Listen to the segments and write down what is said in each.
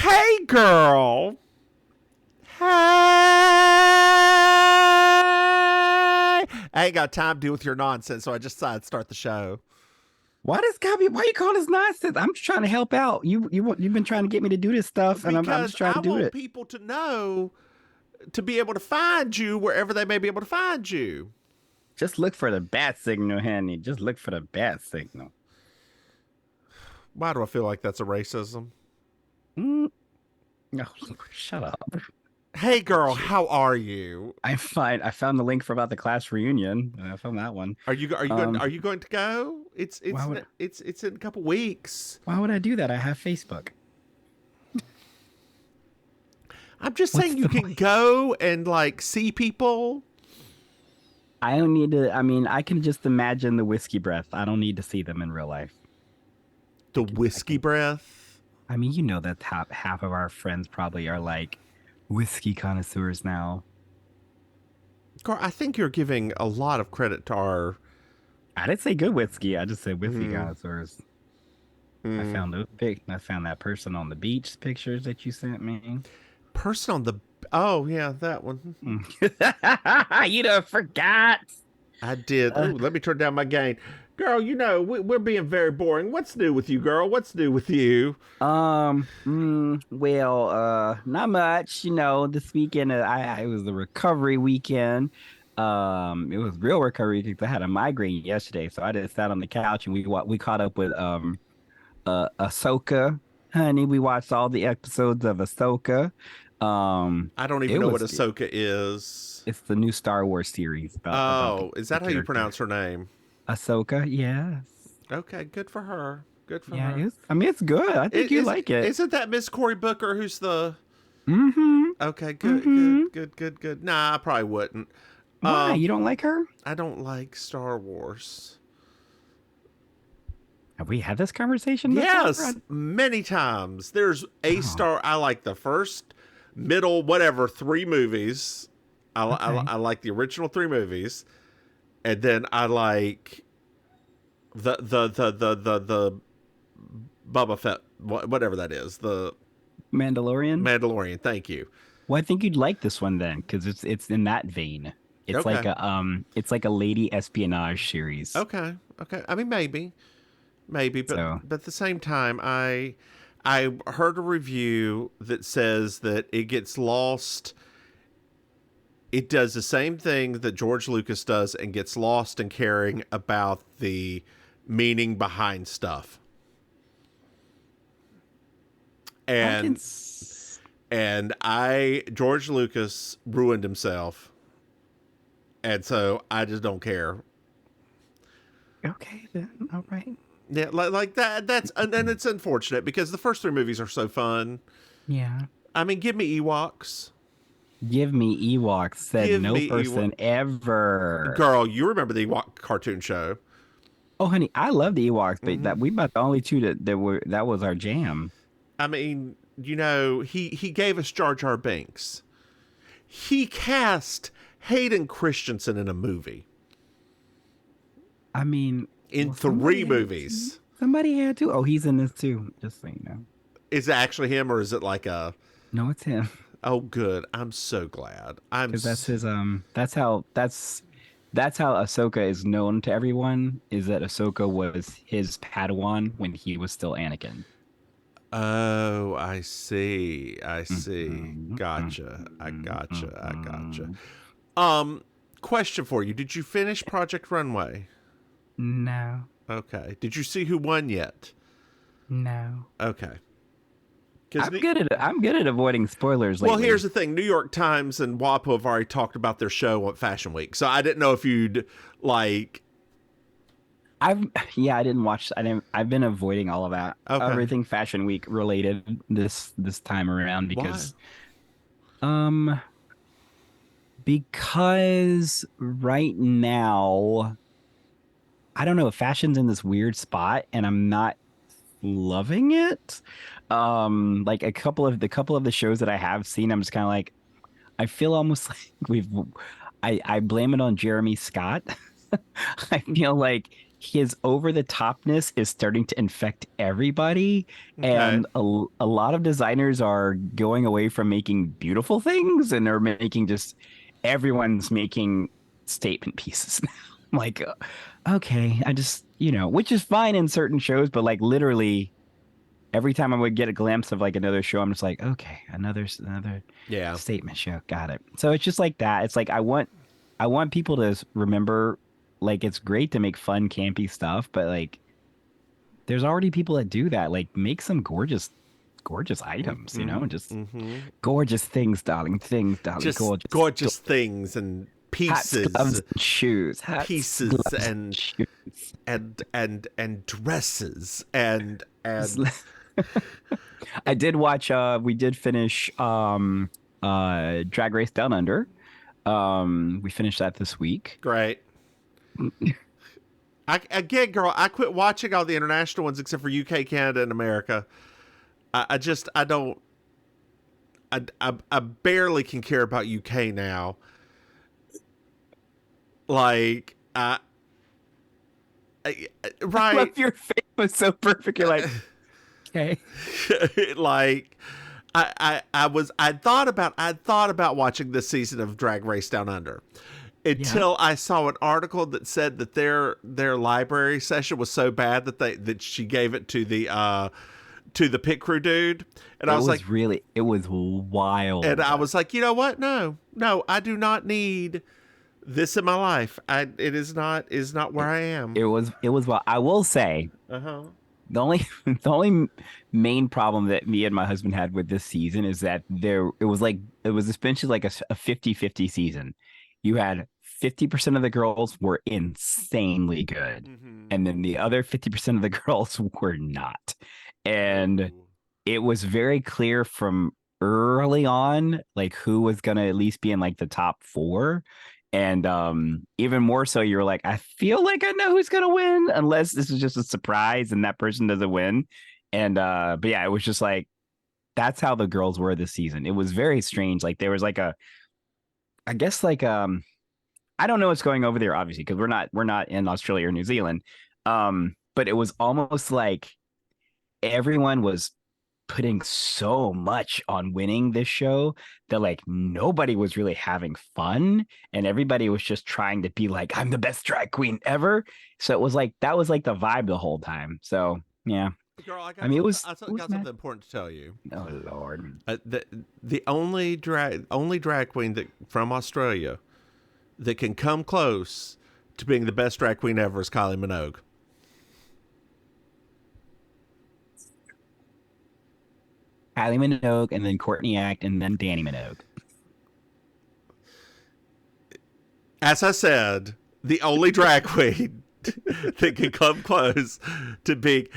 Hey, girl. Hey. I ain't got time to deal with your nonsense, so I just decided to start the show. Why you call this nonsense? I'm just trying to help out. You've been trying to get me to do this stuff, and I'm Because just trying I to do want it. people to know to be able to find you wherever they may be able to find you. Just look for the bat signal, honey. Just look for the bat signal. Why do I feel like that's a racism? Mm. No, shut up. Hey, girl, how are you? I'm fine. I found the link for about the class reunion. I found that one. Are you going to go? Why would It's in a couple weeks. why would I do that? I have Facebook. I'm just What's saying you the can point? go and like see people. I don't need to. I mean, I can just imagine the whiskey breath. I don't need to see them in real life. The I whiskey can. breath. I mean, you know that half of our friends probably are like whiskey connoisseurs now. Girl, I think you're giving a lot of credit to our. I didn't say good whiskey. I just said whiskey Mm, connoisseurs. mm, I found that person on the beach pictures that you sent me. person on the. Oh yeah, that one. You done forgot. I did. Oh, Uh, let me turn down my gain. Girl, we're being very boring. What's new with you, girl? What's new with you? not much. This weekend it was the recovery weekend. It was real recovery because I had a migraine yesterday, so I just sat on the couch and we caught up with Ahsoka. Honey, we watched all the episodes of Ahsoka. I don't even It know what was Ahsoka is. it's the new Star Wars series about Oh, is the that how you character pronounce her name? Ahsoka. Yes, Okay, good for her. Good for yeah. her. I mean, it's good. I think you Is like it. isn't that Miss Cory Booker who's the? Mm-hmm. Okay, good, Mm-hmm. good, good, good, good. Nah, I probably wouldn't. Why? You don't like her? I don't like Star Wars. Have we had this conversation before? Yes, many times. There's a Oh, star. I like the first, middle, whatever, three movies. okay. I like the original three movies, and then I like the Bubba Fett, whatever that is, the Mandalorian. Mandalorian. Thank you. Well, I think you'd like this one then, because it's in that vein. Okay, It's like a lady espionage series. okay, okay. I mean, maybe, So but at the same time, I heard a review that says that it gets lost. It does the same thing that George Lucas does and gets lost in caring about the meaning behind stuff. I can. And George Lucas ruined himself, and so I just don't care. Okay then. All right. Yeah, like that. And it's unfortunate because the first three movies are so fun. Yeah. I mean, give me Ewoks. Give me Ewoks, said Give no me Ewok. person ever. Girl, you remember the Ewok cartoon show? Oh, honey, I love the Ewoks, but Hmm. that we about the only two that was our jam. I mean, he gave us Jar Jar Binks. He cast Hayden Christensen in a movie I mean, in well, three movies. somebody had to. Oh, he's in this too. Just so you know. Is it actually him or is it like a? No, it's him. Oh, good. I'm so glad. Because that's his that's how Ahsoka is known to everyone, is that Ahsoka was his Padawan when he was still Anakin. Oh, I see. I see. Mhm, Gotcha. I mhm, gotcha. I gotcha. mhm. Um, question for you. Did you finish Project Runway? No, Okay. Did you see who won yet? no. Okay. Because I'm good at avoiding spoilers well, here's lately. the thing: New York Times and WAPO have already talked about their show at Fashion Week, so I didn't know if you'd like. I've yeah, I didn't watch. I didn't. I've been avoiding all of that, Okay, everything Fashion Week related this time around why? um because right now I don't know, fashion's in this weird spot and I'm not loving it. Like a couple of the shows that I have seen, I'm just kind of like I feel almost like I blame it on Jeremy Scott. I feel like his over the topness is starting to infect everybody, Okay. and a lot of designers are going away from making beautiful things and they're making just everyone's making statement pieces now. I'm like, okay, I just, which is fine in certain shows, but like literally every time I would get a glimpse of like another show, I'm just like, okay, another Yeah. statement show. Got it. So it's just like that. It's like I want people to remember like it's great to make fun, campy stuff, but like there's already people that do that. Like make some gorgeous items, just Mm-hmm. gorgeous things, darling, Just gorgeous, gorgeous things and hats, gloves, pieces, and shoes, hats, pieces gloves, and shoes. and dresses and I did watch we did finish Drag Race Down Under. We finished that this week. great. Again, girl, I quit watching all the international ones except for UK, Canada, and America. I don't. I barely can care about UK now. Like, I right? love your face was so perfect. You're like, okay. Like, I thought about watching this season of Drag Race Down Under until I saw an article that said that their library session was so bad that she gave it to the pit crew dude, and I was like, it was wild. and I was like, you know what? No, I do not need this in my life. It is not where I am. It was well. I will say Uh-huh. the only main problem that me and my husband had with this season is that it was essentially like a 50-50 season. You had 50% of the girls were insanely good, Mm-hmm. and then the other 50% of the girls were not. And Ooh. it was very clear from early on, like who was gonna at least be in like the top four. And even more so, you're like, I feel like I know who's gonna win, unless this is just a surprise and that person doesn't win. And but yeah, it was just like that's how the girls were this season. It was very strange. Like there was like I guess like I don't know what's going over there, obviously, because we're not in Australia or New Zealand. But it was almost like everyone was putting so much on winning this show that like nobody was really having fun and everybody was just trying to be like, I'm the best drag queen ever. So it was like that was like the vibe the whole time. So yeah. Girl, I mean, it was got something important to tell you. Oh Lord. The only drag queen that from Australia that can come close to being the best drag queen ever is Kylie Minogue. Kylie Minogue and then Courtney Act and then Danny Minogue. As I said, the only drag queen that can come close to being,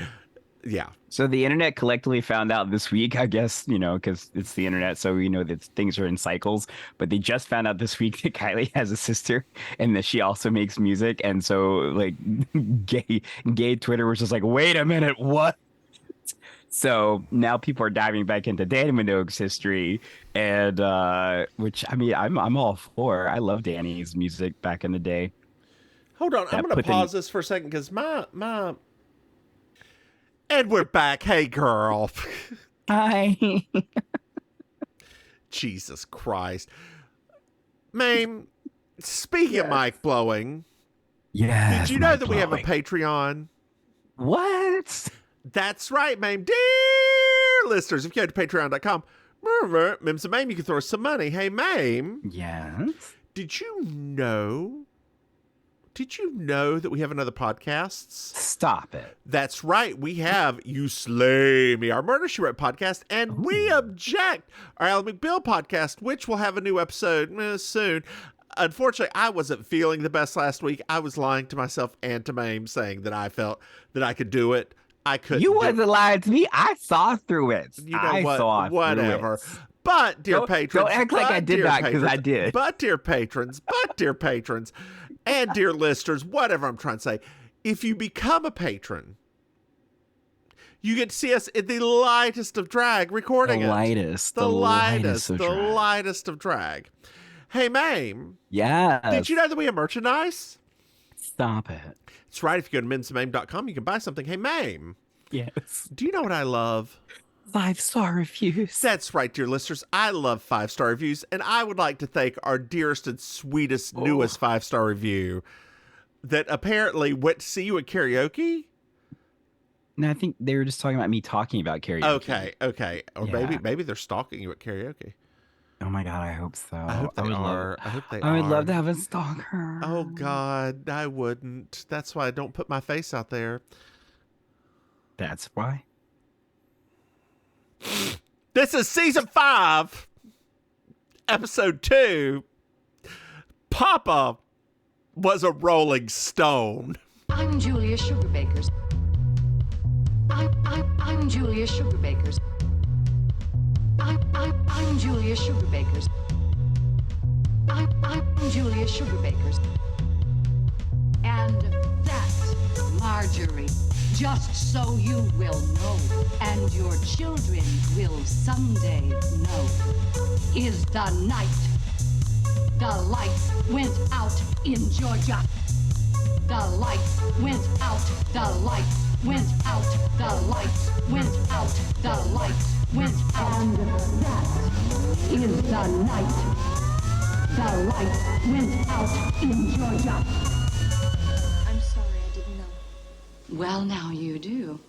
yeah. So the internet collectively found out this week, I guess, because it's the internet, so we know that things are in cycles. But they just found out this week that Kylie has a sister and that she also makes music. And so, like, gay Twitter was just like, wait a minute, what? So now people are diving back into Danny Minogue's history, and which I mean, I'm all for. I love Danny's music back in the day. Hold on, I'm going to pause this for a second because my and we're back. Hey, girl. Hi. Jesus Christ. Maim, speaking of mic blowing, yes. did you know that we have a Patreon? What? That's right, Maim. Dear listeners, if you go to patreon.com, Mims and Maim, you can throw us some money. Hey, Maim. Yes. Did you know that we have another podcast? Stop it. That's right. We have You Slay Me, our Murder, She Wrote podcast, and Ooh. We Object, our Alan McBeal podcast, which will have a new episode soon. Unfortunately, I wasn't feeling the best last week. I was lying to myself and to Maim, saying that I felt that I could do it. I couldn't. You wasn't lying to me. I saw through it. You know what? Whatever. But, dear patrons. Don't act like I did not, because I did. But, dear patrons, and dear listeners, whatever I'm trying to say, if you become a patron, you get to see us in the lightest of drag recording the lightest of drag. Hey, Maim. Yeah. Did you know that we have merchandise? Stop it. That's right. If you go to MimsMaim.com, you can buy something. Hey, Maim. Yes. Do you know what I love? 5-star reviews. That's right, dear listeners. I love 5-star reviews, and I would like to thank our dearest and sweetest, newest 5-star review that apparently went to see you at karaoke. No, I think they were just talking about me talking about karaoke. Okay. Or maybe they're stalking you at karaoke. Oh my God, I hope so. I hope they are. I hope they are. I would love to have a stalker. Oh God, I wouldn't. That's why I don't put my face out there. That's why. This is season 5, episode 2. Papa was a Rolling Stone. I'm Julia Sugarbakers. I'm Julia Sugarbakers. I'm Julia Sugarbakers. I'm Julia Sugarbakers. And that's Marjorie. Just so you will know, and your children will someday know, is the night the lights went out in Georgia. The lights went out, the lights went out, the lights went out, the lights went out. And that is the night the lights went out in Georgia. I'm sorry, I didn't know. Well, now you do.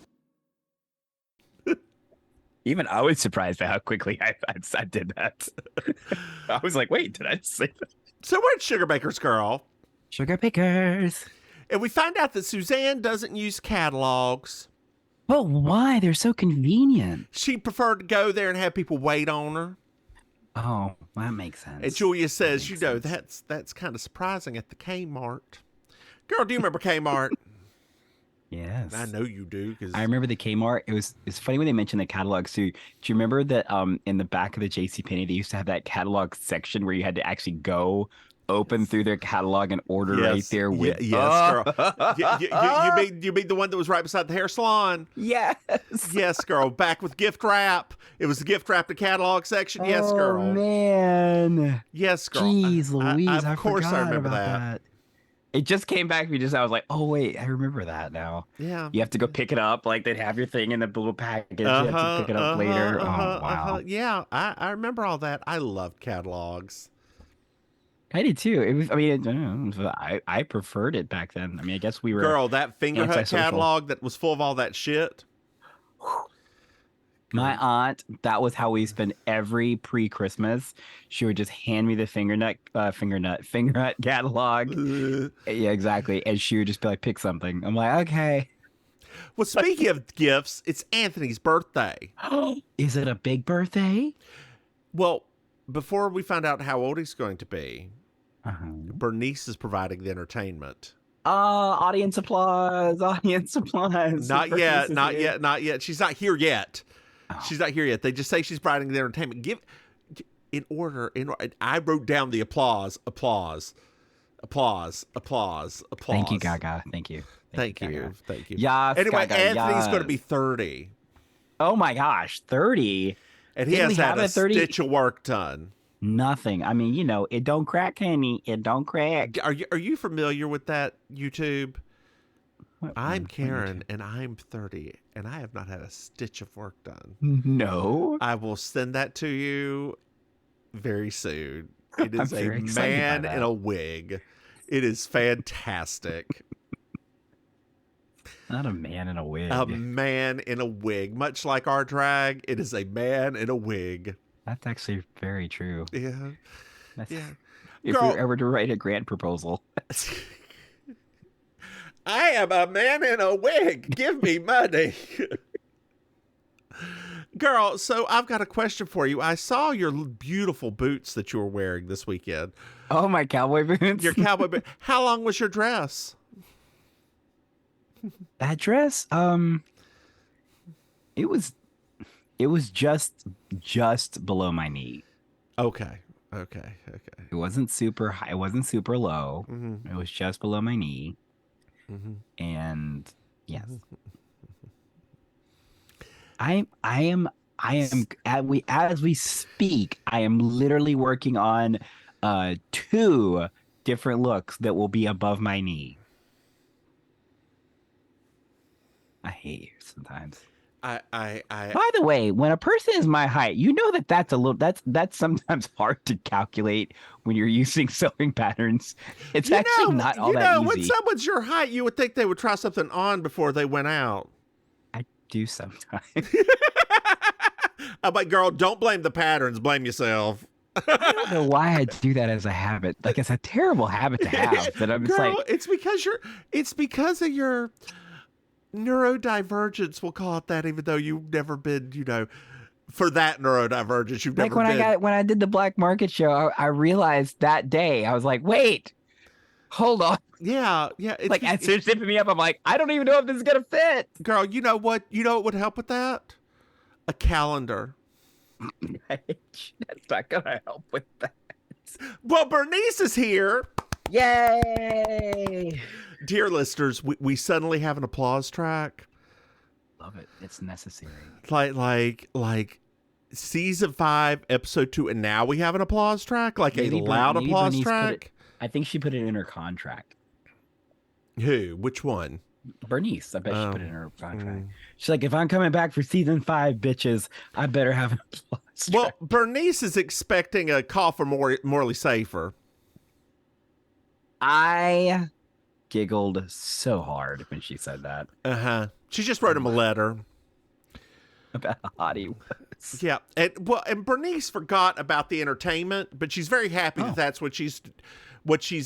Even I was surprised by how quickly I did that. I was like, wait, did I say that? So we're at Sugar Baker's Girl. Sugar Bakers. And we find out that Suzanne doesn't use catalogs. But why? They're so convenient. She preferred to go there and have people wait on her. Oh, that makes sense. And Julia says, that's kind of surprising at the Kmart. Girl, do you remember Kmart? Yes. I know you do. Cause... I remember the Kmart. It's funny when they mention the catalogs too. Do you remember that in the back of the JCPenney, they used to have that catalog section where you had to actually go open through their catalog and order right there with girl. You mean the one that was right beside the hair salon? Yes. Yes, girl. Back with gift wrap. It was the gift wrap to catalog section. Yes, girl. Oh man. Yes, girl. Jeez Louise, of course I remember about that. It just came back to me I was like, oh wait, I remember that now. Yeah. You have to go pick it up. Like they'd have your thing in the little package. You have to pick it up later. Oh wow. Yeah, I remember all that. I loved catalogs. I did too. It was. I mean, I preferred it back then. I mean, I guess we were. Girl, that Finger Hut catalog that was full of all that shit. My aunt, that was how we spent every pre-Christmas. She would just hand me the Finger Hut catalog. Yeah, exactly. And she would just be like, pick something. I'm like, okay. Well, speaking of gifts, it's Anthony's birthday. Is it a big birthday? Well, before we find out how old he's going to be, Bernice is providing the entertainment. Audience applause. Audience applause. Not yet. She's not here yet. She's not here yet. They just say she's providing the entertainment. In order. I wrote down the applause. Thank you, Gaga. Thank you. Thank you. Yes, anyway, Gaga, Anthony's going to be 30. Oh my gosh, 30. And he has had a stitch of work done. Nothing. I mean, it don't crack, honey. It don't crack. Are you familiar with that YouTube? I'm Karen, and I'm 30, and I have not had a stitch of work done. No. I will send that to you very soon. It is a man in a wig. It is fantastic. Not a man in a wig. A man in a wig. Much like our drag, it is a man in a wig. That's actually very true. Yeah. If we were ever to write a grant proposal. I am a man in a wig. Give me money. Girl, so I've got a question for you. I saw your beautiful boots that you were wearing this weekend. Oh, my cowboy boots? Your cowboy boots. How long was your dress? That dress? It was just below my knee. Okay. It wasn't super high. It wasn't super low. Mm-hmm. It was just below my knee. Mm-hmm. And yes, I am as we speak, I am literally working on 2 different looks that will be above my knee. I hate you sometimes. I By the way, when a person is my height, you know that's sometimes hard to calculate when you're using sewing patterns. It's actually not all that easy. When someone's your height, you would think they would try something on before they went out. I do sometimes. I'm like, girl, don't blame the patterns, blame yourself. I don't know why I do that as a habit. Like, it's a terrible habit to have. But I'm just Girl, like, it's because of your neurodivergence. We'll call it that, even though you've never been, for that neurodivergence, you've never been. When I did the black market show, I realized that day, I was like, wait, hold on. Yeah. It's like, as soon as it hit me up, I'm like, I don't even know if this is gonna fit. Girl, you know what? You know what would help with that? A calendar. That's not gonna help with that. Well, Bernice is here. Yay! Dear listeners, we suddenly have an applause track. Love it. It's necessary. Like season 5, episode 2, and now we have an applause track, like maybe a loud applause track. I think she put it in her contract. Who? Which one? Bernice. I bet she put it in her contract. She's like, if I'm coming back for season 5, bitches, I better have an applause track. Well, Bernice is expecting a call for Morley Safer. I giggled so hard when she said that. She just wrote him a letter about how hot he was. Yeah, and Bernice forgot about the entertainment, but she's very happy that that's what she's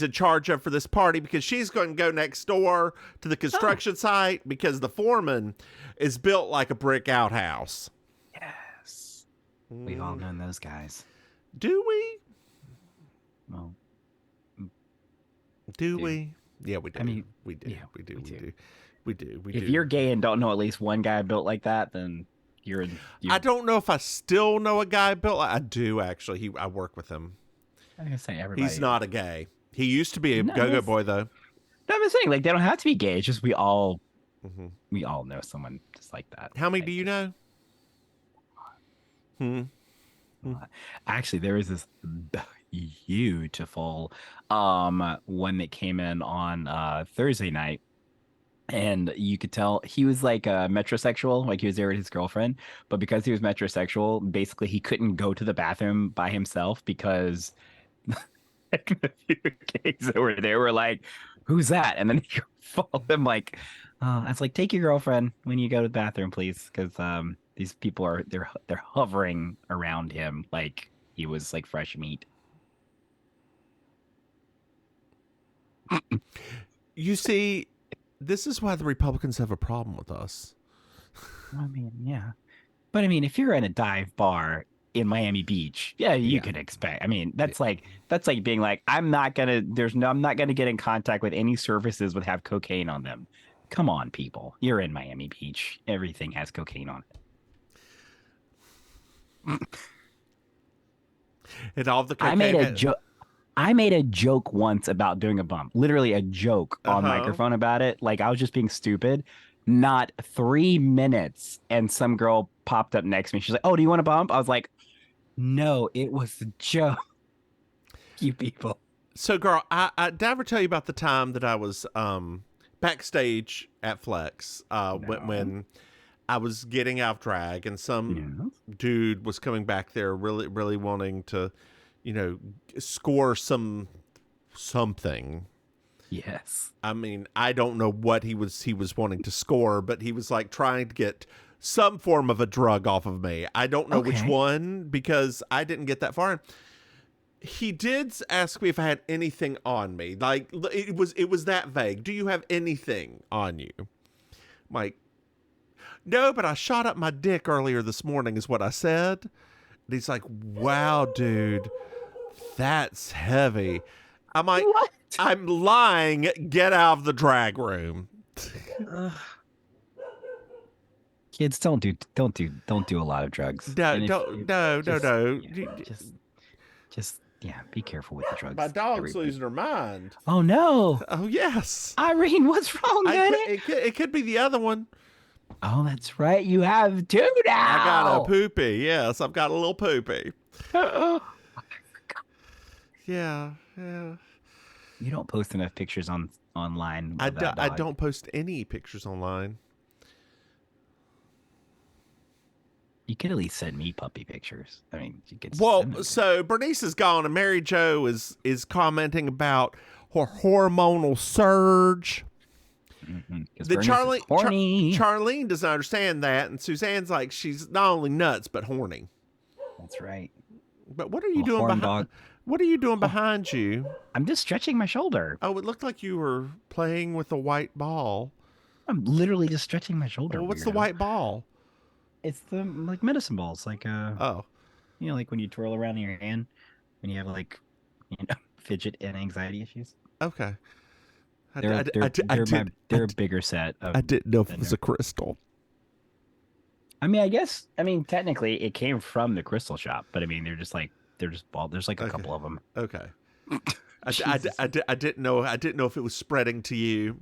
in charge of for this party, because she's going to go next door to the construction site, because the foreman is built like a brick outhouse. Yes, we've all known those guys. Do we? Well. Do we? Yeah, we do. I mean, we do. Yeah, we do. If you're gay and don't know at least one guy built like that, then you're I don't know if I still know a guy built like I do, actually. I work with him. I'm gonna say everybody. He's not a gay. He used to be a go-go boy, though. No, I'm saying, like, they don't have to be gay. It's just we all know someone just like that. How many do you know? Actually, there was this beautiful one that came in on Thursday night, and you could tell he was like a metrosexual, like he was there with his girlfriend, but because he was metrosexual, basically he couldn't go to the bathroom by himself because the few gays that were there were like, who's that? And then he followed them like, I was like, take your girlfriend when you go to the bathroom, please, because these people are they're hovering around him like he was like fresh meat. You see, this is why the Republicans have a problem with us. I mean, yeah. But I mean, if you're in a dive bar in Miami Beach, you could expect. I mean, that's like being like, I'm not gonna get in contact with any surfaces that have cocaine on them. Come on, people. You're in Miami Beach. Everything has cocaine on it. And all the cocaine. I made a joke once about doing a bump. Literally a joke on microphone about it. Like, I was just being stupid. Not 3 minutes, and some girl popped up next to me. She's like, "Oh, do you want a bump?" I was like, "No, it was a joke." You people. So, girl, did I ever tell you about the time that I was backstage at Flex when I was getting out of drag, and some dude was coming back there really, really wanting to, score something. Yes. I mean, I don't know what he was wanting to score, but he was like trying to get some form of a drug off of me. I don't know which one, because I didn't get that far. He did ask me if I had anything on me. Like, it was that vague. Do you have anything on you? I'm like, no, but I shot up my dick earlier this morning is what I said. And he's like, wow, dude, that's heavy. I'm like, what? I'm lying. Get out of the drag room. Kids, don't do a lot of drugs. No. Just be careful with the drugs. My dog's losing her mind. Oh no. Oh yes. Irene, what's wrong, honey? It could be the other one. Oh, that's right. You have two now. I got a poopy. Yes, I've got a little poopy. Yeah. You don't post enough pictures online. I don't post any pictures online. You could at least send me puppy pictures. I mean, you could. Well, so Bernice is gone, and Mary Jo is commenting about her hormonal surge. The Charlene doesn't understand that, and Suzanne's like, she's not only nuts but horny. That's right. But what are you doing behind? What are you doing behind you? I'm just stretching my shoulder. Oh, it looked like you were playing with a white ball. I'm literally just stretching my shoulder. Well, what's the white ball? It's the like medicine balls, like oh, you know, like when you twirl around in your hand when you have like, you know, fidget and anxiety issues. Okay. They're a bigger set. I didn't know if it was a crystal. I mean, technically it came from the crystal shop, but I mean, they're just ball. There's like a couple of them. Okay. I didn't know. I didn't know if it was spreading to you.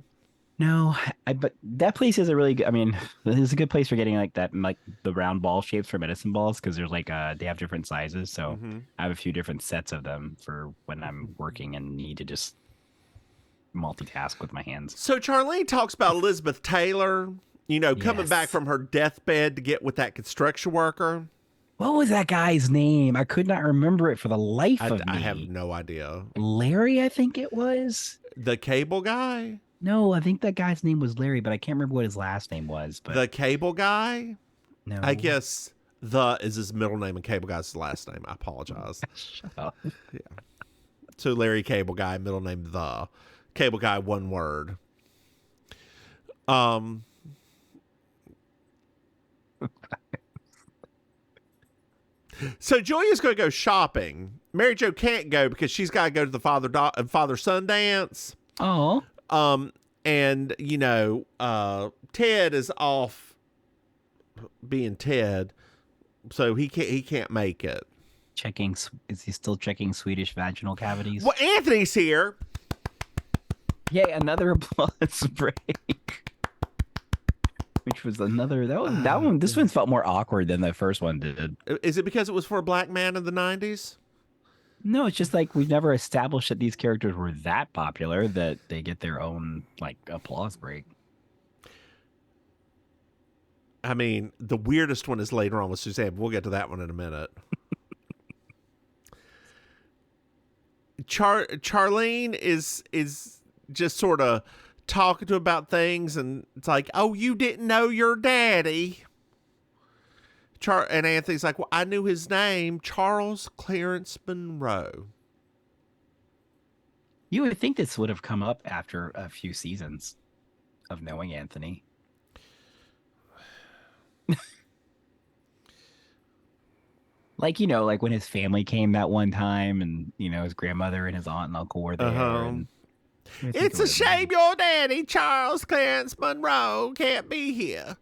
No, but that place is a really good. I mean, it's a good place for getting like that, like the round ball shapes for medicine balls, because there's like they have different sizes. So I have a few different sets of them for when I'm working and need to just multitask with my hands. So Charlene talks about Elizabeth Taylor, you know, coming back from her deathbed to get with that construction worker. What was that guy's name? I could not remember it for the life of me. I have no idea. Larry, I think it was. The cable guy? No, I think that guy's name was Larry, but I can't remember what his last name was. But the cable guy? No. I guess the is his middle name and cable guy's his last name. I apologize. Shut up. Yeah. So Larry Cable Guy, middle name the. Cable Guy, one word. So Julia's going to go shopping. Mary Jo can't go because she's got to go to the father-son dance. Oh. And you know, Ted is off being Ted, so he can't make it. Is he still checking Swedish vaginal cavities? Well, Anthony's here. Yay, another applause break. Which was another that one. This one felt more awkward than the first one did. Is it because it was for a black man in the 90s? No, it's just like we've never established that these characters were that popular that they get their own like applause break. I mean, the weirdest one is later on with Suzanne. We'll get to that one in a minute. Charlene is just sort of talking to him about things, and it's like, oh, you didn't know your daddy. And Anthony's like, well, I knew his name, Charles Clarence Monroe. You would think this would have come up after a few seasons of knowing Anthony. Like, you know, like when his family came that one time, and, you know, his grandmother and his aunt and uncle were there. And it's a shame your daddy, Charles Clarence Monroe, can't be here.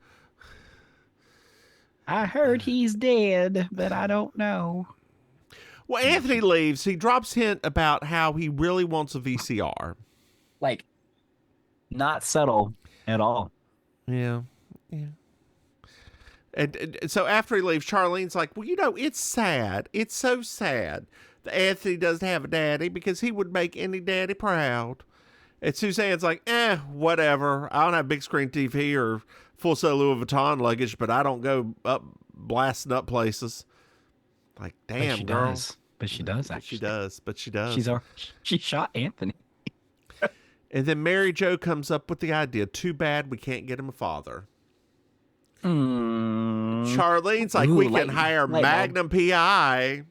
I heard he's dead, but I don't know. Well, Anthony leaves. He drops hint about how he really wants a VCR. Like, not subtle at all. Yeah. And so after he leaves, Charlene's like, well, you know, it's sad. It's so sad that Anthony doesn't have a daddy because he would make any daddy proud. And Suzanne's like, whatever. I don't have big screen TV or full set Louis Vuitton luggage, but I don't go up blasting up places. Like, damn, girl. But she does, actually. She does. She shot Anthony. And then Mary Jo comes up with the idea, too bad we can't get him a father. Charlene's like, we can hire Magnum PI.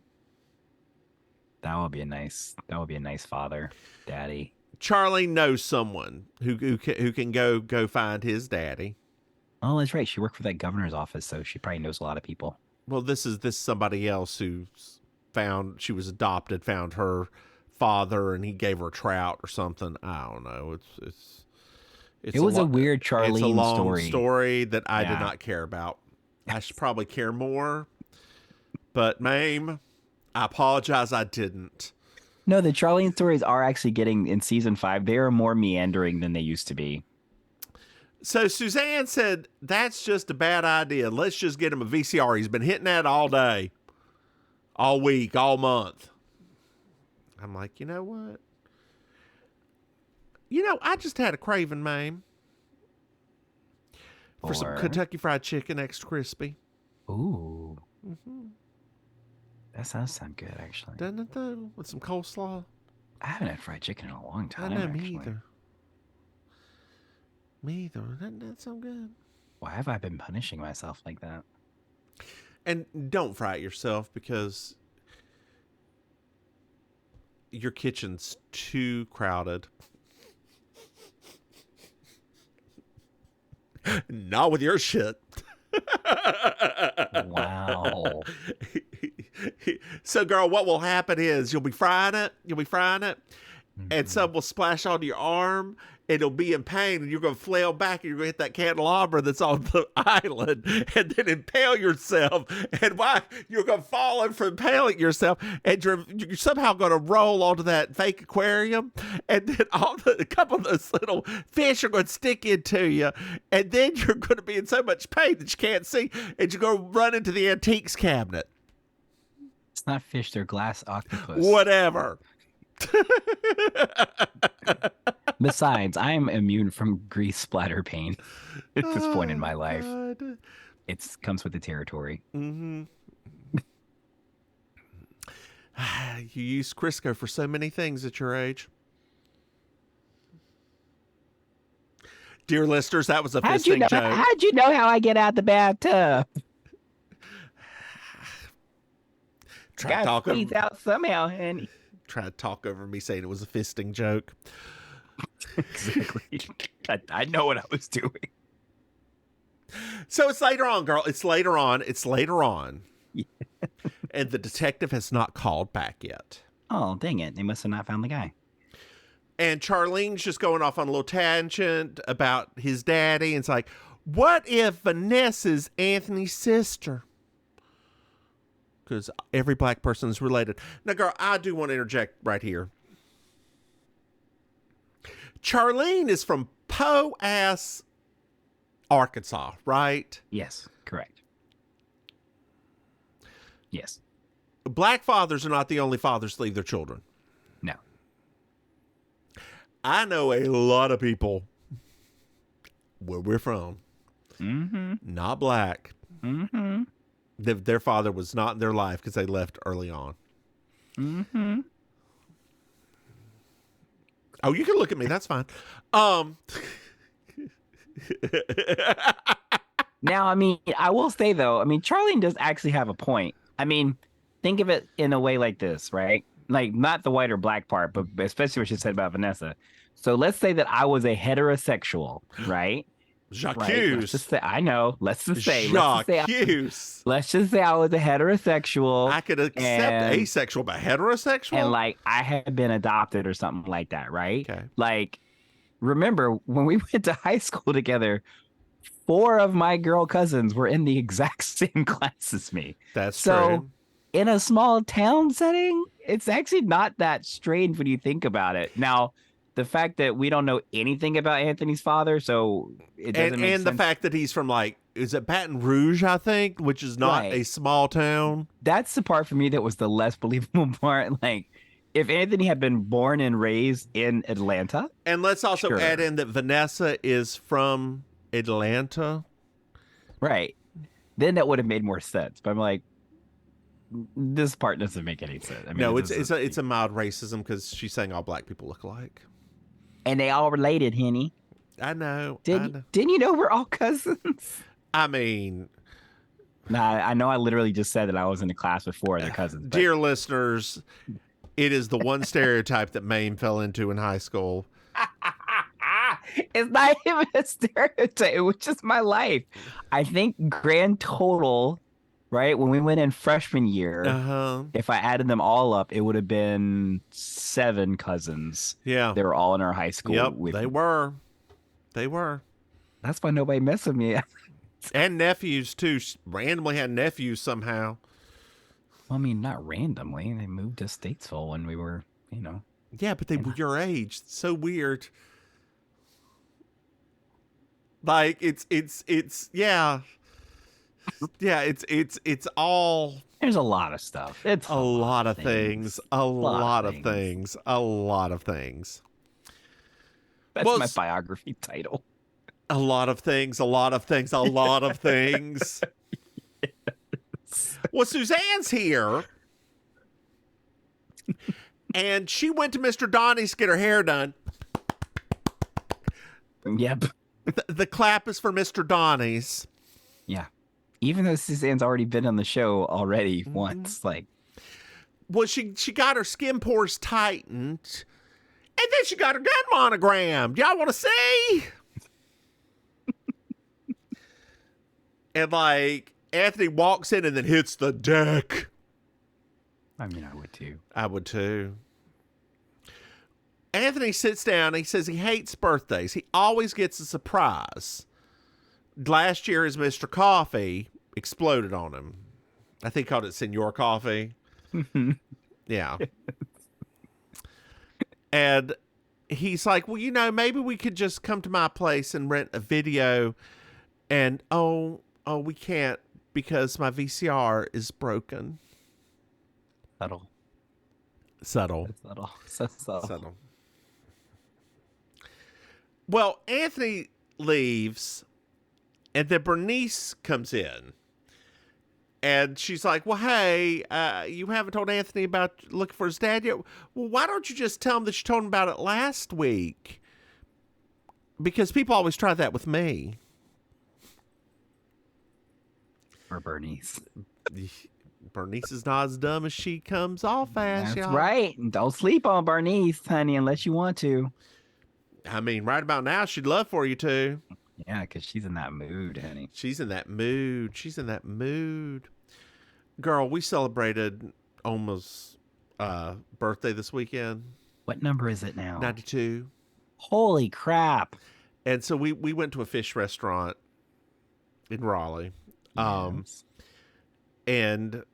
That would be a nice father, daddy. Charlene knows someone who can go find his daddy. Oh, that's right. She worked for that governor's office, so she probably knows a lot of people. Well, this is somebody else who she was adopted, found her father, and he gave her a trout or something. I don't know. It was a weird Charlene story. It's a long story that I did not care about. I should probably care more. But, Maim, I apologize, I didn't. No, the Charlene stories are actually getting, in season 5, they are more meandering than they used to be. So Suzanne said, that's just a bad idea. Let's just get him a VCR. He's been hitting that all day, all week, all month. I'm like, you know what? You know, I just had a craving, Maim, for some Kentucky Fried Chicken extra crispy. Ooh. That does sound good, actually. Doesn't it though? With some coleslaw. I haven't had fried chicken in a long I time. know, actually. me either. Me either. Doesn't that sound good? Why have I been punishing myself like that? And don't fry it yourself because your kitchen's too crowded. Not with your shit. Wow. So, girl, what will happen is you'll be frying it, and some will splash onto your arm, and it'll be in pain, and you're going to flail back, and you're going to hit that candelabra that's on the island, and then impale yourself, and why you're going to fall in from impaling yourself, and you're somehow going to roll onto that fake aquarium, and then a couple of those little fish are going to stick into you, and then you're going to be in so much pain that you can't see, and you're going to run into the antiques cabinet. It's not fish, they're glass octopus. Whatever. Besides, I am immune from grease splatter pain at this point in my life. God. It comes with the territory. Mm-hmm. You use Crisco for so many things at your age. Dear listeners, that was a fisting joke. How'd you know how I get out the bathtub? Try to talk squeeze over, out somehow, honey. try to talk over me saying it was a fisting joke. Exactly. I know what I was doing. So it's later on, girl. It's later on. Yeah. And the detective has not called back yet. Oh, dang it. They must have not found the guy. And Charlene's just going off on a little tangent about his daddy. And it's like, what if Vanessa's Anthony's sister? Because every black person is related. Now, girl, I do want to interject right here. Charlene is from Po-ass Arkansas, right? Yes, correct. Yes. Black fathers are not the only fathers to leave their children. No. I know a lot of people where we're from, not black. Mm-hmm. Their father was not in their life because they left early on. Mm-hmm. Oh, you can look at me. That's fine. Now, I mean, I will say, though, I mean, Charlene does actually have a point. I mean, think of it in a way like this, right? Like, not the white or black part, but especially what she said about Vanessa. So let's say that I was a heterosexual, right? Jacques. Right? Let's just say, I know. Let's just say I could was a heterosexual. accept asexual, but heterosexual? And like I had been adopted or something like that, right? Okay. Like, remember when we went to high school together, 4 of my girl cousins were in the exact same class as me. That's so true. In a small town setting, it's actually not that strange when you think about it. Now, the fact that we don't know anything about Anthony's father, so it doesn't make sense. And the fact that he's from, like, is it Baton Rouge, I think, which is not a small town. That's the part for me that was the less believable part. Like, if Anthony had been born and raised in Atlanta. And let's also add in that Vanessa is from Atlanta. Right. Then that would have made more sense. But I'm like, this part doesn't make any sense. I mean, no, it's a mild racism because she's saying all black people look alike. And they all related, Henny. I know. Didn't you know we're all cousins? I mean, nah, I know I literally just said that I was in the class with 4 of the cousins. But... Dear listeners, it is the one stereotype that Maim fell into in high school. It's not even a stereotype. It was just my life. I think grand total, right, when we went in freshman year, if I added them all up, it would have been 7 cousins. Yeah. They were all in our high school. Yep, they were. They were. That's why nobody messed with me. And nephews, too. Randomly had nephews somehow. Well, I mean, not randomly. They moved to Statesville when we were, Yeah, but they were your age. It's so weird. Like, it's yeah. Yeah, it's all. There's a lot of stuff. It's a lot of things. A lot of things. A lot of things. That's my biography title. A lot of things. A lot of things. A lot of things. Well, Suzanne's here. And she went to Mr. Donnie's to get her hair done. Yep. The clap is for Mr. Donnie's. Yeah. Even though Suzanne's already been on the show already once, like. Well, she got her skin pores tightened. And then she got her gun monogrammed. Y'all want to see? And like, Anthony walks in and then hits the deck. I mean, I would too. I would too. Anthony sits down. He says he hates birthdays. He always gets a surprise. Last year, his Mr. Coffee exploded on him. I think he called it Senor Coffee. Yeah. And he's like, well, you know, maybe we could just come to my place and rent a video. And, oh, we can't because my VCR is broken. Subtle. So subtle. Well, Anthony leaves, and then Bernice comes in. And she's like, well, hey, you haven't told Anthony about looking for his dad yet? Well, why don't you just tell him that you told him about it last week? Because people always try that with me. Or Bernice. Bernice is not as dumb as she comes off as, That's y'all. right. Don't sleep on Bernice, honey, unless you want to. I mean, right about now, she'd love for you to. Yeah, because she's in that mood, honey. She's in that mood. Girl, we celebrated Oma's birthday this weekend. What number is it now? 92. Holy crap. And so we went to a fish restaurant in Raleigh. Yes. And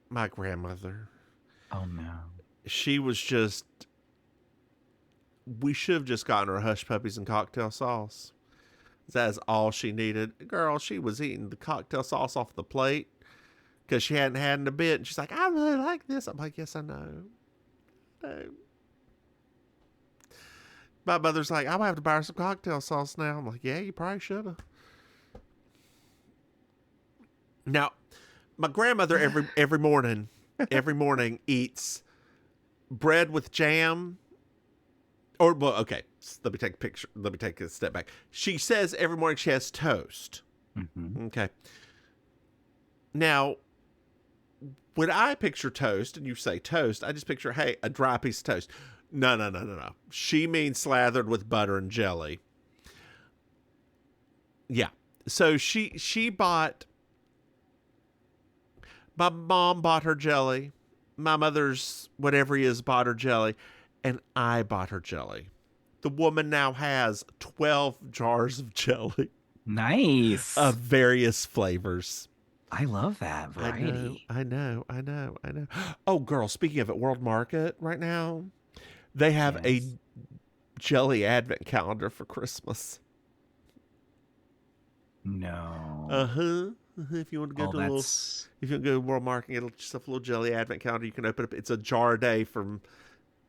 my grandmother. Oh, no. She was just... We should have just gotten her hush puppies and cocktail sauce. That is all she needed. Girl, she was eating the cocktail sauce off the plate because she hadn't had in a bit. And she's like, I really like this. I'm like, yes, I know. No. My mother's like, I'm going to have to buy her some cocktail sauce now. I'm like, yeah, you probably should have. Now, my grandmother every morning eats bread with jam. Or, well, okay, let me take a picture. Let me take a step back. She says every morning she has toast. Mm-hmm. Okay. Now, when I picture toast, and you say toast, I just picture, hey, a dry piece of toast. No. She means slathered with butter and jelly. Yeah. So she bought, my mom bought her jelly. My mother's, whatever he is, bought her jelly. And I bought her jelly. The woman now has 12 jars of jelly. Nice. Of various flavors. I love that variety. I know. Oh, girl, speaking of it, World Market right now, they have a jelly advent calendar for Christmas. No. If you want to go to if you want to go to World Market and get yourself a little jelly advent calendar, you can open up. It's a jar a day from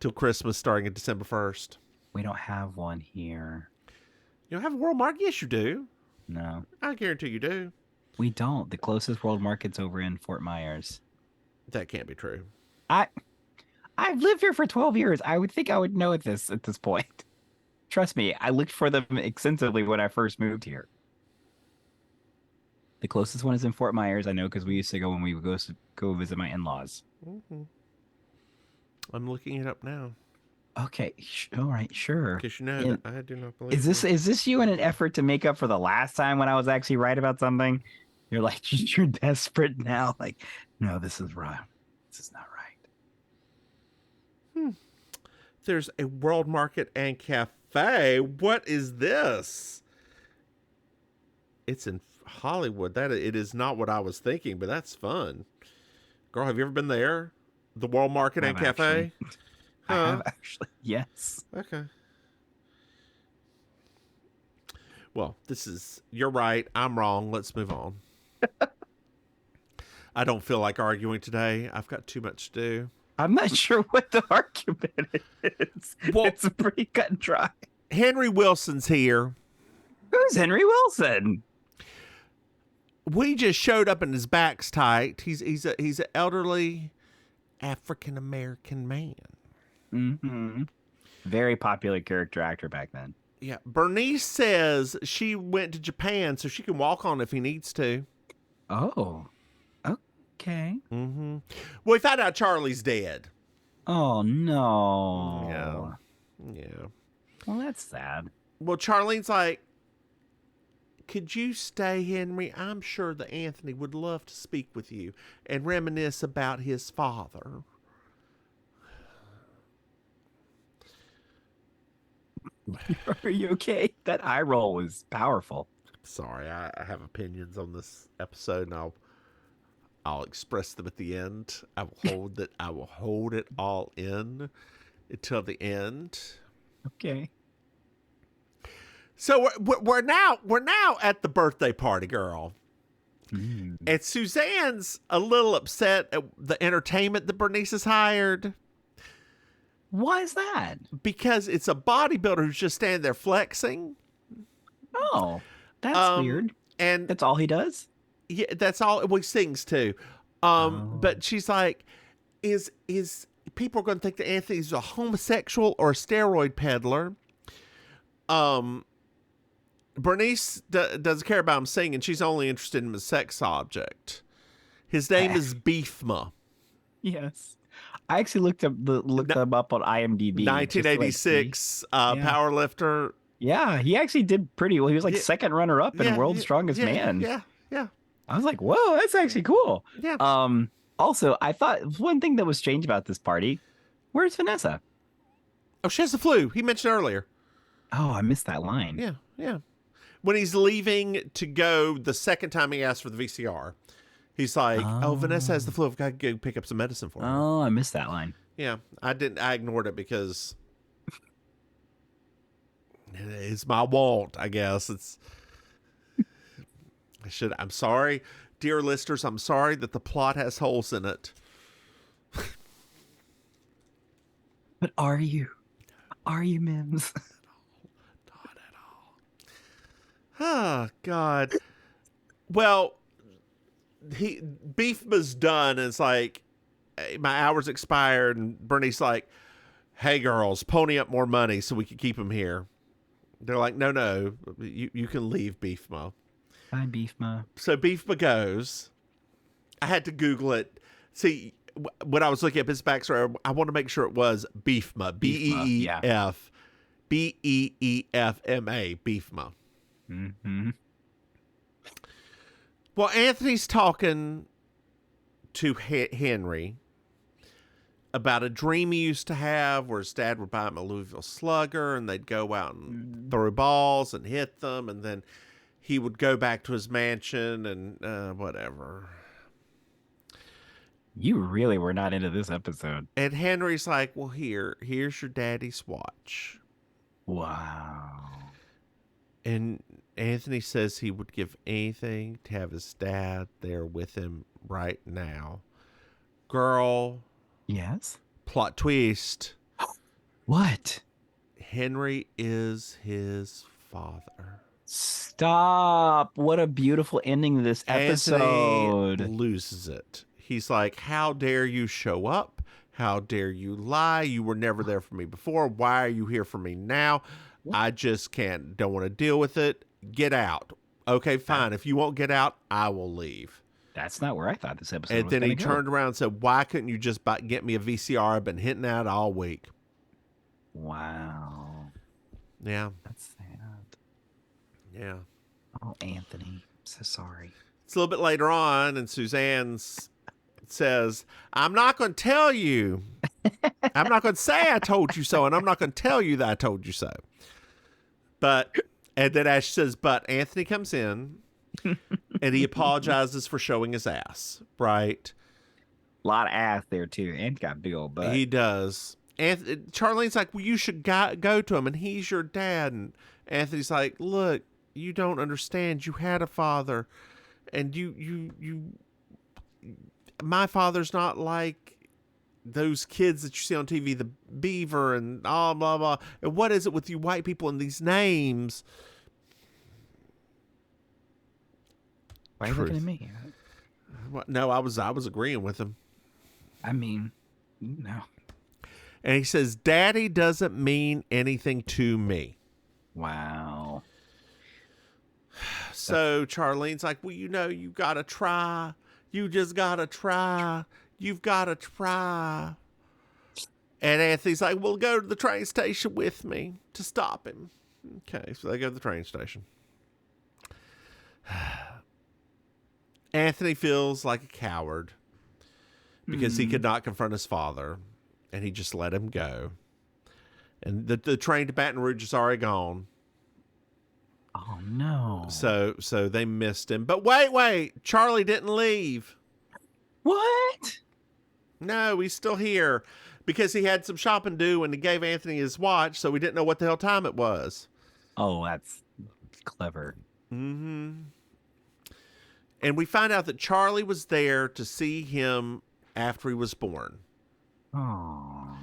till Christmas, starting on December 1st. We don't have one here. You don't have a World Market? Yes, you do. No. I guarantee you do. We don't. The closest World Market's over in Fort Myers. That can't be true. I've lived here for 12 years. I would think I would know at this point. Trust me, I looked for them extensively when I first moved here. The closest one is in Fort Myers. I know because we used to go when we would go visit my in-laws. Mm-hmm. I'm looking it up now. Okay, all right, sure. Because you know that I do not believe. Is this you in an effort to make up for the last time when I was actually right about something? You're like, you're desperate now. Like, no, this is wrong. This is not right. There's a World Market and Cafe. What is this? It's in Hollywood. It is not what I was thinking, but that's fun. Girl, have you ever been there? The World Market and Cafe? I have actually. Yes. Okay. Well, you're right. I'm wrong. Let's move on. I don't feel like arguing today. I've got too much to do. I'm not sure what the argument is. Well, it's pretty cut and dry. Henry Wilson's here. Who's Henry Wilson? we just showed up and his back's tight. He's an elderly African American man. Mm-hmm. Very popular character actor back then. Yeah. Bernice says she went to Japan so she can walk on if he needs to. Oh, okay. Mm-hmm. Well, we found out Charlie's dead. Oh, no. Yeah. Well, that's sad. Well, Charlene's like, could you stay, Henry? I'm sure that Anthony would love to speak with you and reminisce about his father. Are you okay? That eye roll was powerful. Sorry, I have opinions on this episode, and I'll express them at the end. I will hold it all in until the end. Okay. So we're now at the birthday party, girl. Mm. And Suzanne's a little upset at the entertainment that Bernice has hired. Why is that? Because it's a bodybuilder who's just standing there flexing. Oh, that's weird. And that's all he does? Yeah, that's all. Well, he sings too. But she's like, is people are going to think that Anthony's a homosexual or a steroid peddler? Bernice doesn't care about him singing. She's only interested in his sex object. His name is Beefma. Yes. I actually looked them up on IMDb. 1986 power lifter. Yeah, he actually did pretty well. He was like second runner up in World's Strongest Man. Yeah. I was like, whoa, that's actually cool. Yeah. Also, I thought one thing that was strange about this party, where's Vanessa? Oh, she has the flu. He mentioned earlier. Oh, I missed that line. Yeah. When he's leaving to go the second time he asked for the VCR, he's like, oh, Vanessa has the flu. I've got to go pick up some medicine for her. Oh, I missed that line. Yeah, I ignored it because it's my want, I guess. I'm sorry, dear listeners. I'm sorry that the plot has holes in it. But are you? Are you, Mims? Not at all. Oh, God. Well, Beefma's done, and it's like, hey, my hour's expired, and Bernie's like, hey, girls, pony up more money so we can keep him here. They're like, no, you can leave, Beefma. Bye, Beefma. So Beefma goes. I had to Google it. See, when I was looking up his backstory, I want to make sure it was Beefma. Beefma, Beefma. Mm-hmm. Well, Anthony's talking to Henry about a dream he used to have where his dad would buy him a Louisville Slugger and they'd go out and throw balls and hit them, and then he would go back to his mansion and whatever. You really were not into this episode. And Henry's like, well, here's your daddy's watch. Wow. And Anthony says he would give anything to have his dad there with him right now. Girl. Yes? Plot twist. What? Henry is his father. Stop. What a beautiful ending to this episode. Anthony loses it. He's like, how dare you show up? How dare you lie? You were never there for me before. Why are you here for me now? I just don't want to deal with it. Get out. Okay, fine. If you won't get out, I will leave. That's not where I thought this episode was. And then he turned go. around and said, why couldn't you just get me a VCR? I've been hitting that all week. Wow. Yeah. That's sad. Yeah. Oh, Anthony. I'm so sorry. It's a little bit later on, and Suzanne says, I'm not going to tell you. I'm not going to say I told you so, and I'm not going to tell you that I told you so. And then Ash says, but Anthony comes in, and he apologizes for showing his ass, right? A lot of ass there, too. And got big old butt. He does. And Charlene's like, well, you should go to him, and he's your dad. And Anthony's like, look, you don't understand. You had a father, and my father's not like those kids that you see on TV, the Beaver and blah, blah. And what is it with you white people and these names? Why are you looking at me? No, I was agreeing with him. I mean, no. And he says, Daddy doesn't mean anything to me. Wow. So Charlene's like, well, you got to try. You just got to try. You've got to try. And Anthony's like, well, go to the train station with me to stop him. Okay, so they go to the train station. Anthony feels like a coward because he could not confront his father, and he just let him go. And the train to Baton Rouge is already gone. Oh, no. So they missed him. But wait, Charlie didn't leave. What? No, he's still here because he had some shopping to do and he gave Anthony his watch, so we didn't know what the hell time it was. Oh, that's clever. Mm-hmm. And we find out that Charlie was there to see him after he was born. Oh.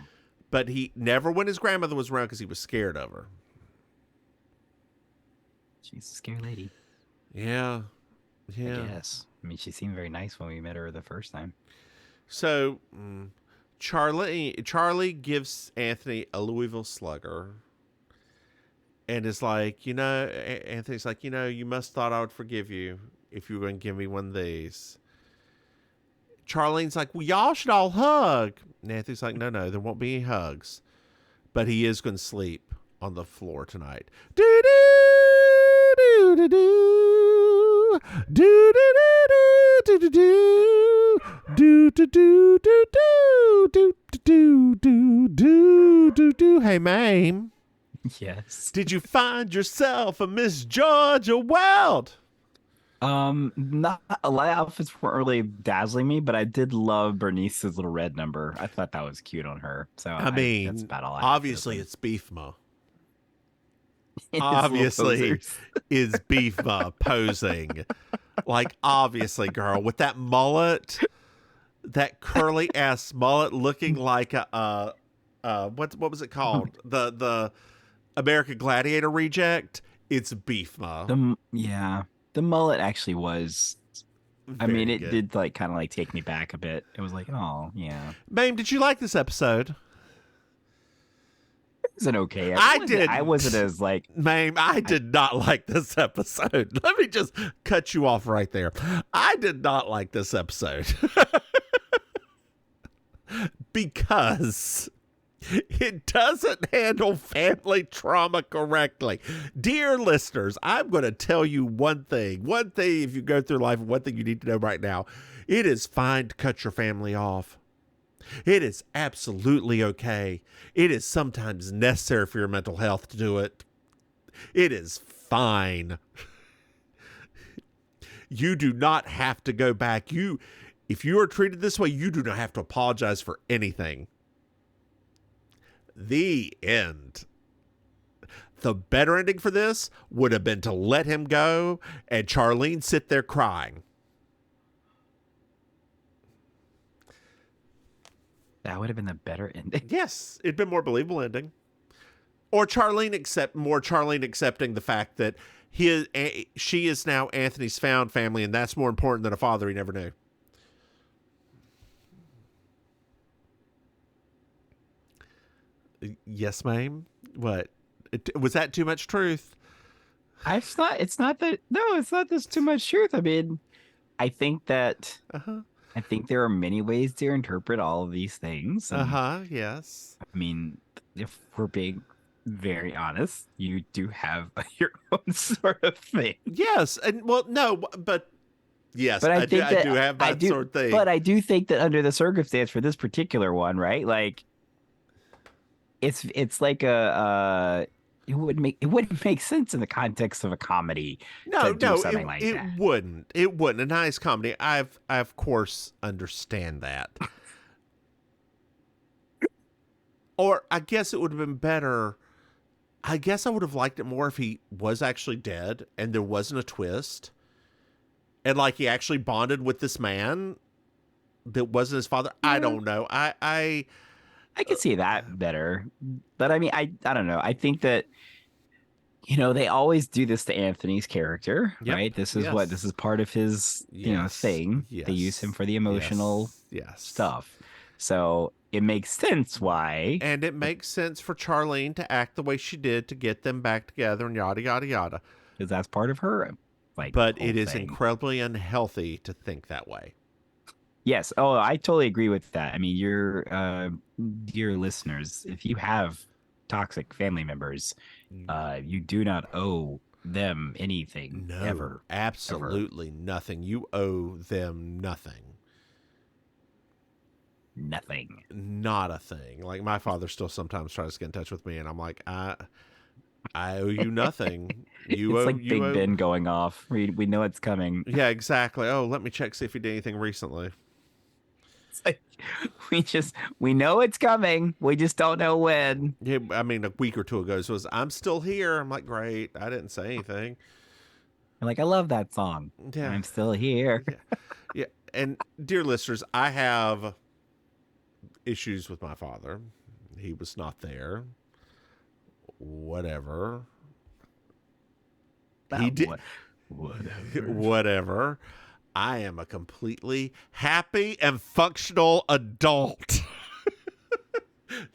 But he never when his grandmother was around because he was scared of her. She's a scary lady. Yeah. I guess. I mean, she seemed very nice when we met her the first time. So Charlie gives Anthony a Louisville Slugger. And is like, Anthony's like, you must thought I would forgive you if you were going to give me one of these. Charlene's like, well, y'all should all hug. And Anthony's like, no, there won't be any hugs. But he is going to sleep on the floor tonight. Do-do-do-do-do. Do-do-do-do-do-do. Do-do-do-do-do-do-do-do-do-do. Hey, Maim. Yes. Did you find yourself a Miss Georgia Wild? Not a lot of outfits weren't really dazzling me, but I did love Bernice's little red number. I thought that was cute on her. So I mean, that's about all I obviously it's Beef Ma. Obviously, is Beef Ma posing. Like, obviously, girl, with that mullet, that curly ass mullet, looking like a what was it called? The American Gladiator reject. It's Beef Ma. The mullet actually was. I mean, it good. did like kind of like take me back a bit. It was like, oh yeah. Maim, did you like this episode? It was an okay. I did. I wasn't as like. Maim, I did not like this episode. Let me just cut you off right there. I did not like this episode. Because it doesn't handle family trauma correctly. Dear listeners, I'm going to tell you one thing. One thing, if you go through life, one thing you need to know right now. It is fine to cut your family off. It is absolutely okay. It is sometimes necessary for your mental health to do it. It is fine. You do not have to go back. If you are treated this way, you do not have to apologize for anything. The end. The better ending for this would have been to let him go and Charlene sit there crying. That would have been the better ending. Yes, it'd been more believable ending. Or Charlene accepting the fact that she is now Anthony's found family, and that's more important than a father he never knew. Yes, Maim. What? Was that too much truth? It's not that. No, it's not. There's too much truth. I mean, I think that. I think there are many ways to interpret all of these things. Yes. I mean, if we're being very honest, you do have your own sort of thing. Yes, and well, no, but yes, but I do have that sort of thing. But I do think that under the circumstance for this particular one, right? Like, it's like it wouldn't make sense in the context of a comedy. It wouldn't. It wouldn't. A nice comedy. I of course understand that. Or I guess it would have been better. I guess I would have liked it more if he was actually dead and there wasn't a twist. And like he actually bonded with this man that wasn't his father. Yeah. I don't know. I can see that better. But I mean, I don't know. I think that They always do this to Anthony's character, Yep. right? This is Yes. this is part of his, Yes. thing. Yes. They use him for the emotional yes. stuff. So it makes sense why. And it makes sense for Charlene to act the way she did to get them back together and yada, yada, yada. Because that's part of her, But whole it is thing. incredibly unhealthy to think that way. Yes. Oh, I totally agree with that. I mean, your dear listeners, if you have toxic family members, you do not owe them anything. No, ever. absolutely nothing. You owe them nothing. Nothing. Not a thing. Like my father still sometimes tries to get in touch with me, and I'm like, I owe you nothing. You It's owe like you Big owe... Ben going off. We know it's coming. Yeah, exactly. Oh, let me check see if he did anything recently. It's like we know it's coming. We just don't know when. Yeah, I mean, a week or two ago, so it was, I'm still here. I'm like, great. I didn't say anything. I'm like, I love that song. Yeah. I'm still here. Yeah. And dear listeners, I have issues with my father. He was not there. Whatever. He did. Whatever. Whatever. I am a completely happy and functional adult.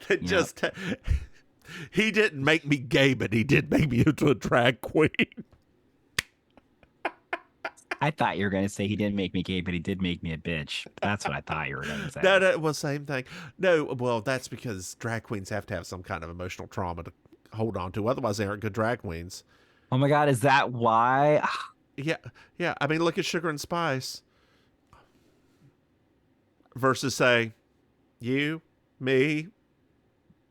That just he didn't make me gay, but he did make me into a drag queen. I thought you were going to say he didn't make me gay, but he did make me a bitch. That's what I thought you were going to say. No, well, same thing. No, well, that's because drag queens have to have some kind of emotional trauma to hold on to. Otherwise, they aren't good drag queens. Oh my God, is that why? Yeah. I mean, look at Sugar and Spice. Versus, say, you, me.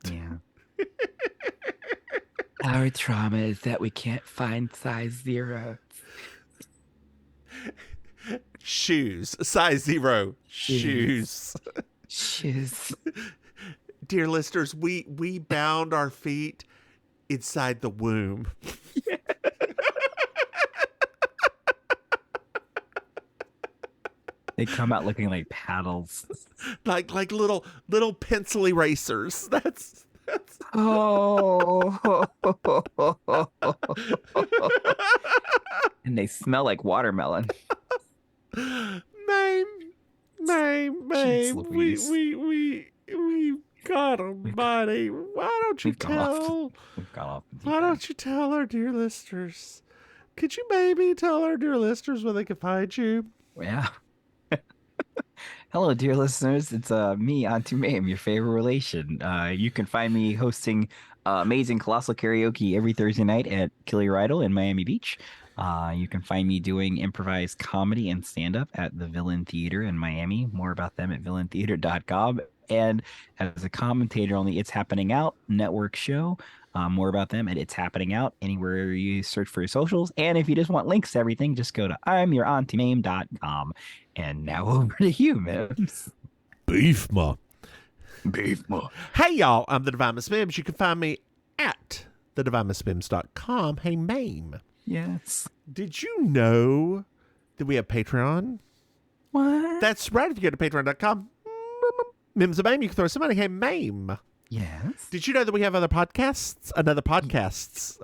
Yeah. Our trauma is that we can't find size 0. Shoes. Size 0. Shoes. Shoes. Dear listeners, we bound our feet inside the womb. They come out looking like paddles. like little pencil erasers. That's Oh. And they smell like watermelon. Maim. Jeez Louise. We got almighty. Why don't you We've gone off tell? We've gone off the deep Why end. don't you tell our dear listeners? Could you maybe tell our dear listeners where they can find you? Yeah. Hello, dear listeners. It's me, Auntie Maim, your favorite relation. You can find me hosting amazing colossal karaoke every Thursday night at Kill Your Idol in Miami Beach. You can find me doing improvised comedy and stand-up at the Villain Theater in Miami. More about them at villaintheater.com. And as a commentator on the It's Happening Out network show, more about them at It's Happening Out anywhere you search for your socials. And if you just want links to everything, just go to I'mYourAuntieMaim.com. And now over to you, Mims. Beef ma. Beef more. Hey y'all, I'm the Divine Miss Mims. You can find me at thedivinemissmims.com. Hey Maim. Yes. Did you know that we have Patreon? What? That's right. If you go to patreon.com, Mims and Maim, you can throw some money. Hey Maim. Yes. Did you know that we have other podcasts? Other podcasts?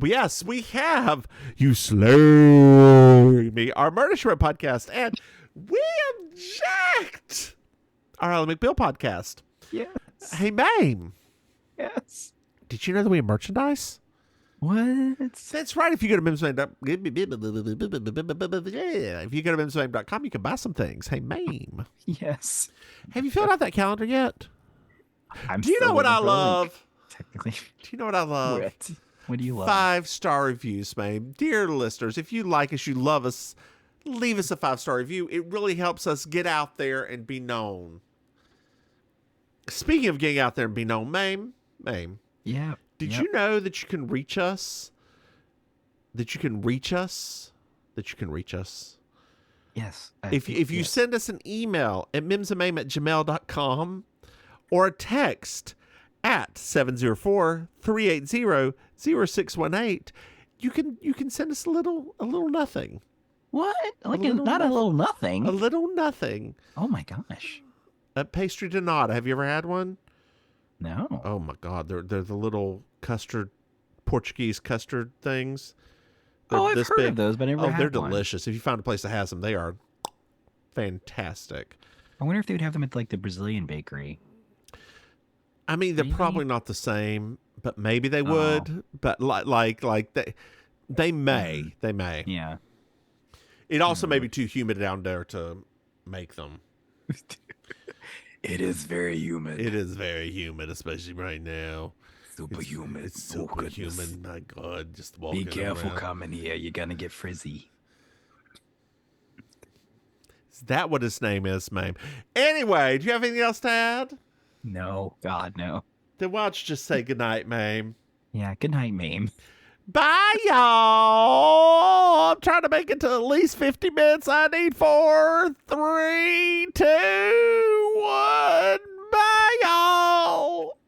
Yes, we have. You slay me. Our Murder She Wrote podcast. And we object. Our Ally McBeal podcast. Yes. Hey, Maim. Yes. Did you know that we have merchandise? What? That's right. If you go to MimsMaim.com, if you go to MimsMaim.com, you can buy some things. Hey, Maim. Yes. Have you filled out that calendar yet? I'm Do you know still what I waiting for a link, love? technically. Do you know what I love? What do you love? 5-star reviews, Maim. Dear listeners, if you like us, you love us, leave us a 5-star review. It really helps us get out there and be known. Speaking of getting out there and be known, Maim. Yeah. Did Yep. you know that you can reach us? That you can reach us? Yes. If you send us an email at mimsandmaim@gmail.com or a text at 704-380-0618, you can send us a little nothing. What? Like little not a little nothing. A little nothing. Oh my gosh. A pastry donata. Have you ever had one? No. Oh my God, they're the little custard Portuguese custard things. I've heard of those, but I never Oh, had they're one. delicious. If you find a place that has them, they are fantastic. I wonder if they would have them at like the Brazilian bakery. I mean, they're Maybe? probably not the same, but maybe they would. But like they may. Yeah. It also may be too humid down there to make them. It is very humid. It is very humid, especially right now. Super humid. It's super humid. My God, just Be walking careful around. coming here. You're gonna get frizzy. Is that what his name is, Maim? Anyway, do you have anything else to add? No, God, no. Then why don't you just say goodnight, Maim? Yeah, good night, Maim. Bye, y'all. I'm trying to make it to at least 50 minutes. I need 4, 3, 2, 1. Bye, y'all.